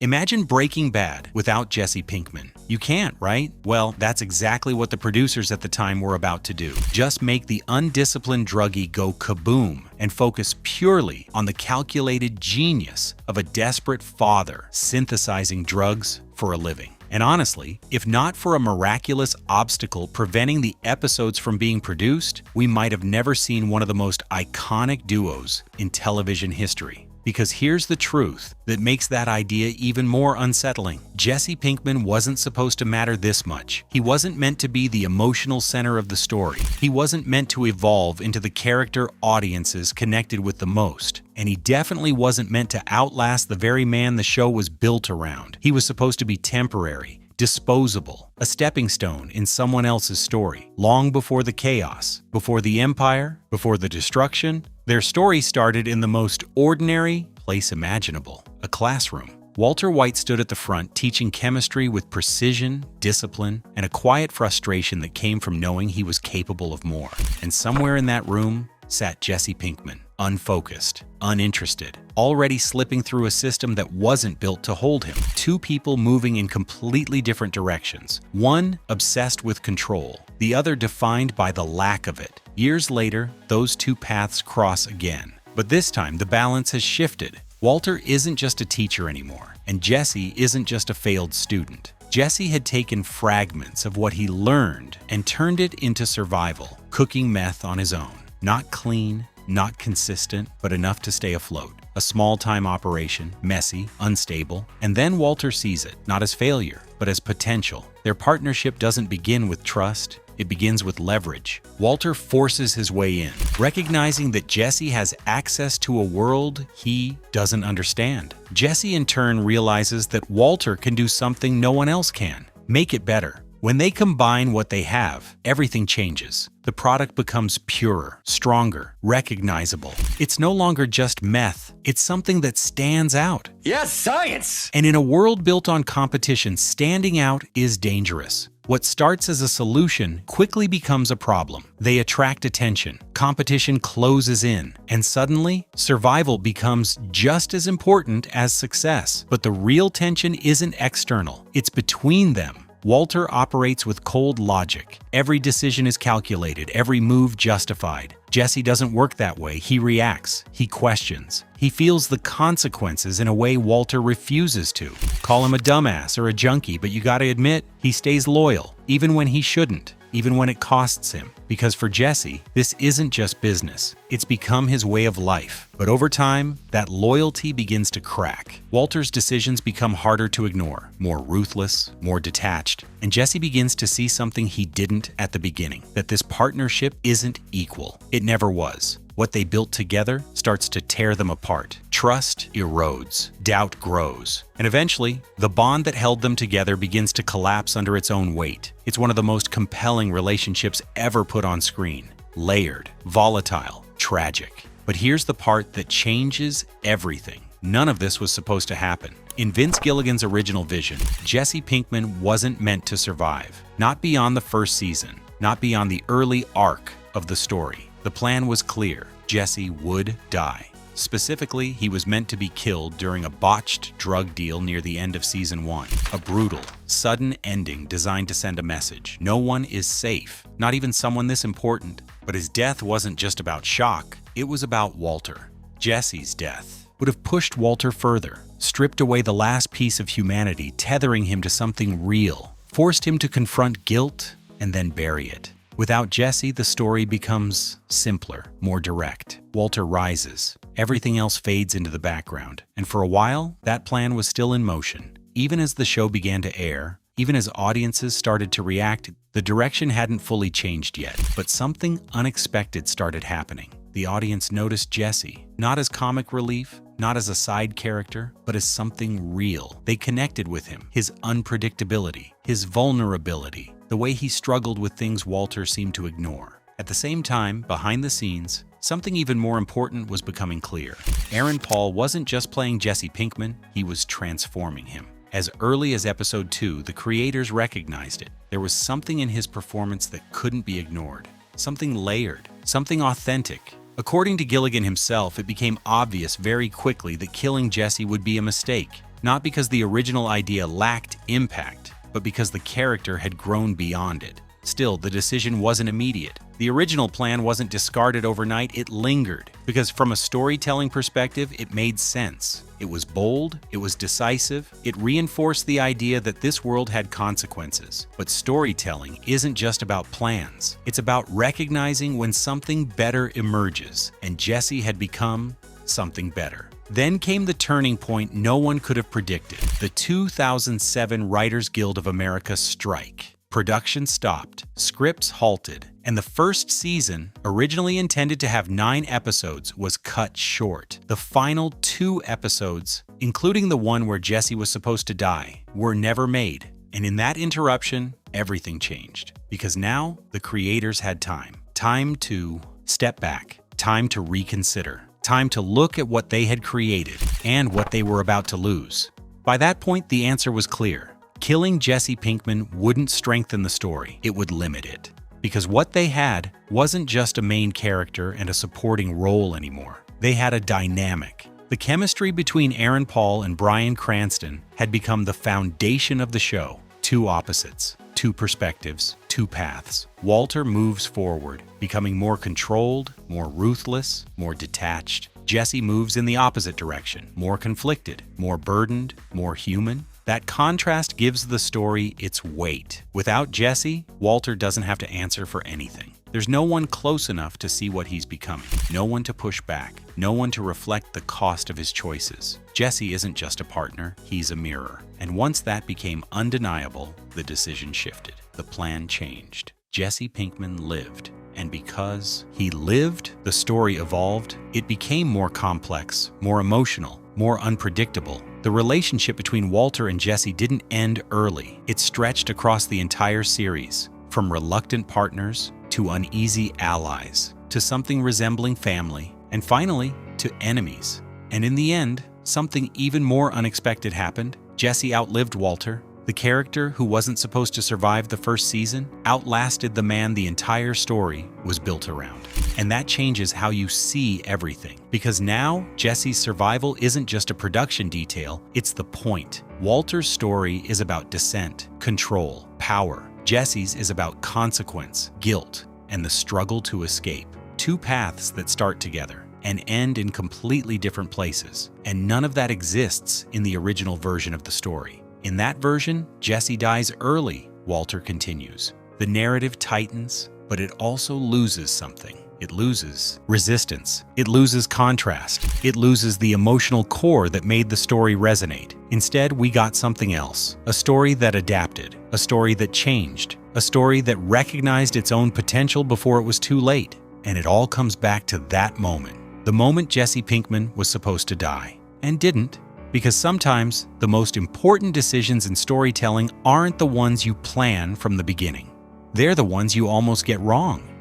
Imagine Breaking Bad without Jesse Pinkman. You can't, right? Well, that's exactly what the producers at the time were about to do. Just make the undisciplined druggie go kaboom and focus purely on the calculated genius of a desperate father synthesizing drugs for a living. And honestly, if not for a miraculous obstacle preventing the episodes from being produced, we might have never seen one of the most iconic duos in television history. Because here's the truth that makes that idea even more unsettling. Jesse Pinkman wasn't supposed to matter this much. He wasn't meant to be the emotional center of the story. He wasn't meant to evolve into the character audiences connected with the most. And he definitely wasn't meant to outlast the very man the show was built around. He was supposed to be temporary, disposable, a stepping stone in someone else's story. Long before the chaos, before the empire, before the destruction, their story started in the most ordinary place imaginable, a classroom. Walter White stood at the front teaching chemistry with precision, discipline, and a quiet frustration that came from knowing he was capable of more. And somewhere in that room sat Jesse Pinkman, unfocused, uninterested, already slipping through a system that wasn't built to hold him. Two people moving in completely different directions. One obsessed with control, the other defined by the lack of it. Years later, those two paths cross again. But this time, the balance has shifted. Walter isn't just a teacher anymore, and Jesse isn't just a failed student. Jesse had taken fragments of what he learned and turned it into survival, cooking meth on his own. Not clean, not consistent, but enough to stay afloat. A small-time operation, messy, unstable, and then Walter sees it, not as failure, but as potential. Their partnership doesn't begin with trust, it begins with leverage. Walter forces his way in, recognizing that Jesse has access to a world he doesn't understand. Jesse in turn realizes that Walter can do something no one else can, make it better. When they combine what they have, everything changes. The product becomes purer, stronger, recognizable. It's no longer just meth, it's something that stands out. Yes, science! And in a world built on competition, standing out is dangerous. What starts as a solution quickly becomes a problem. They attract attention, competition closes in, and suddenly, survival becomes just as important as success. But the real tension isn't external, it's between them. Walter operates with cold logic. Every decision is calculated, every move justified. Jesse doesn't work that way. He reacts, he questions. He feels the consequences in a way Walter refuses to. Call him a dumbass or a junkie, but you gotta admit, he stays loyal, even when he shouldn't, even when it costs him. Because for Jesse, this isn't just business. It's become his way of life. But over time, that loyalty begins to crack. Walter's decisions become harder to ignore, more ruthless, more detached, and Jesse begins to see something he didn't at the beginning, that this partnership isn't equal. It never was. What they built together starts to tear them apart. Trust erodes, doubt grows, and eventually, the bond that held them together begins to collapse under its own weight. It's one of the most compelling relationships ever put on screen. Layered, volatile, tragic. But here's the part that changes everything. None of this was supposed to happen. In Vince Gilligan's original vision, Jesse Pinkman wasn't meant to survive. Not beyond the first season, not beyond the early arc of the story. The plan was clear. Jesse would die. Specifically, he was meant to be killed during a botched drug deal near the end of season 1. A brutal, sudden ending designed to send a message. No one is safe, not even someone this important. But his death wasn't just about shock, it was about Walter. Jesse's death would have pushed Walter further, stripped away the last piece of humanity, tethering him to something real, forced him to confront guilt and then bury it. Without Jesse, the story becomes simpler, more direct. Walter rises. Everything else fades into the background. And for a while, that plan was still in motion. Even as the show began to air, even as audiences started to react, the direction hadn't fully changed yet. But something unexpected started happening. The audience noticed Jesse, not as comic relief, not as a side character, but as something real. They connected with him, his unpredictability, his vulnerability, the way he struggled with things Walter seemed to ignore. At the same time, behind the scenes, something even more important was becoming clear. Aaron Paul wasn't just playing Jesse Pinkman, he was transforming him. As early as episode 2, the creators recognized it. There was something in his performance that couldn't be ignored. Something layered, something authentic. According to Gilligan himself, it became obvious very quickly that killing Jesse would be a mistake. not because the original idea lacked impact, but because the character had grown beyond it. Still, the decision wasn't immediate. The original plan wasn't discarded overnight, it lingered, because from a storytelling perspective, it made sense. It was bold, it was decisive, it reinforced the idea that this world had consequences. But storytelling isn't just about plans. It's about recognizing when something better emerges, and Jesse had become something better. Then came the turning point no one could have predicted, the 2007 Writers Guild of America strike. Production stopped, scripts halted, and the first season, originally intended to have 9 episodes, was cut short. The final 2 episodes, including the one where Jesse was supposed to die, were never made. And in that interruption, everything changed. Because now, the creators had time. Time to step back. Time to reconsider. Time to look at what they had created and what they were about to lose. By that point, the answer was clear. Killing Jesse Pinkman wouldn't strengthen the story, it would limit it. Because what they had wasn't just a main character and a supporting role anymore. They had a dynamic. The chemistry between Aaron Paul and Bryan Cranston had become the foundation of the show. 2 opposites, 2 perspectives, 2 paths. Walter moves forward, becoming more controlled, more ruthless, more detached. Jesse moves in the opposite direction, more conflicted, more burdened, more human. That contrast gives the story its weight. Without Jesse, Walter doesn't have to answer for anything. There's no one close enough to see what he's becoming, no one to push back, no one to reflect the cost of his choices. Jesse isn't just a partner, he's a mirror. And once that became undeniable, the decision shifted. The plan changed. Jesse Pinkman lived. And because he lived, the story evolved. It became more complex, more emotional, more unpredictable. The relationship between Walter and Jesse didn't end early. It stretched across the entire series, from reluctant partners to uneasy allies, to something resembling family, and finally, to enemies. And in the end, something even more unexpected happened. Jesse outlived Walter. The character who wasn't supposed to survive the first season outlasted the man the entire story was built around. And that changes how you see everything. Because now, Jesse's survival isn't just a production detail, it's the point. Walter's story is about descent, control, power. Jesse's is about consequence, guilt, and the struggle to escape. 2 paths that start together and end in completely different places. And none of that exists in the original version of the story. In that version, Jesse dies early, Walter continues. The narrative tightens, but it also loses something. It loses resistance. It loses contrast. It loses the emotional core that made the story resonate. Instead, we got something else. A story that adapted. A story that changed. A story that recognized its own potential before it was too late. And it all comes back to that moment. The moment Jesse Pinkman was supposed to die. And didn't. Because sometimes, the most important decisions in storytelling aren't the ones you plan from the beginning. They're the ones you almost get wrong.